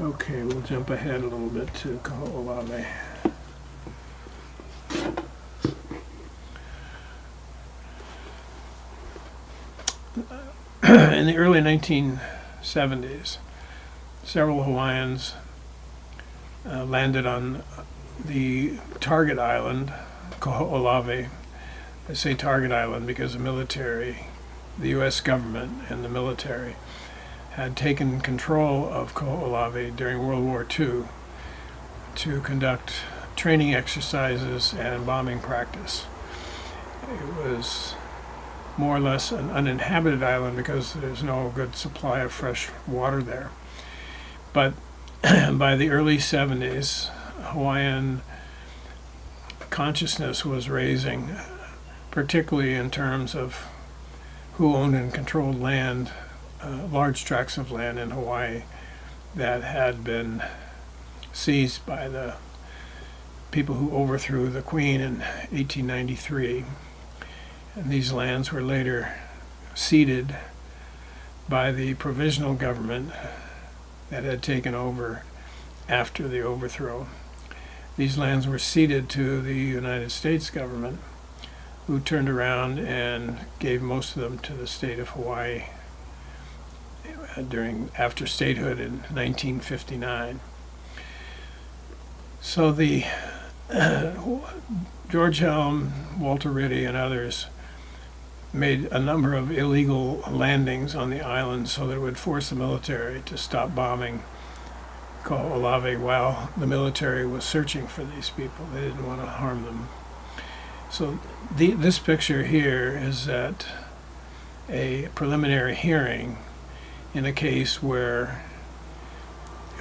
Okay, we'll jump ahead a little bit to Kaho'olawe. In the early 1970s, several Hawaiians landed on the target island, Kaho'olawe. I say target island because the military, the U.S. government and the military had taken control of Kaho'olawe during World War II to conduct training exercises and bombing practice. It was more or less an uninhabited island because there's no good supply of fresh water there. But by the early 70s, Hawaiian consciousness was raising, particularly in terms of who owned and controlled land, large tracts of land in Hawaii that had been seized by the people who overthrew the Queen in 1893. And these lands were later ceded by the provisional government that had taken over after the overthrow. These lands were ceded to the United States government, who turned around and gave most of them to the state of Hawaii after statehood in 1959. So the George Helm, Walter Ritty, and others made a number of illegal landings on the island so that it would force the military to stop bombing Kaho'olawe while the military was searching for these people. They didn't want to harm them. So this picture here is at a preliminary hearing in a case where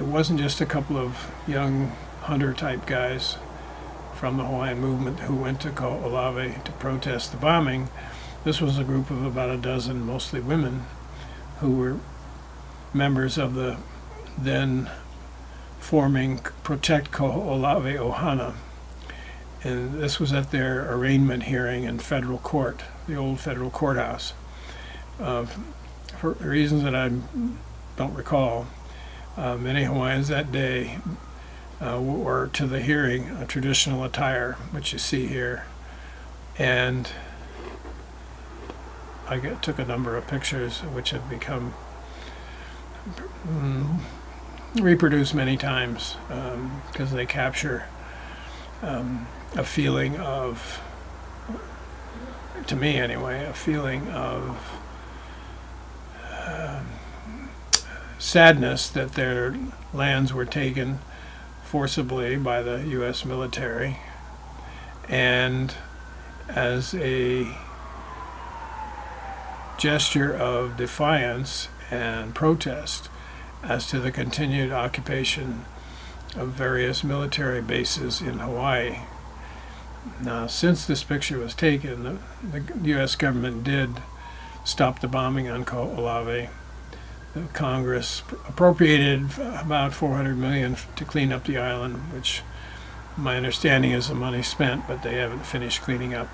it wasn't just a couple of young hunter-type guys from the Hawaiian movement who went to Kaho'olawe to protest the bombing. This was a group of about a dozen, mostly women, who were members of the then forming Protect Kaho'olawe ʻOhana. And this was at their arraignment hearing in federal court, the old federal courthouse. For reasons that I don't recall, many Hawaiians that day wore to the hearing a traditional attire, which you see here. And I took a number of pictures which have become reproduced many times because they capture a feeling of, to me anyway, a feeling of sadness that their lands were taken forcibly by the U.S. military, and as a gesture of defiance and protest as to the continued occupation of various military bases in Hawaii. Now, since this picture was taken, the U.S. government did stop the bombing on Kaho'olawe. The Congress appropriated about $400 million to clean up the island, which my understanding is the money spent, but they haven't finished cleaning up.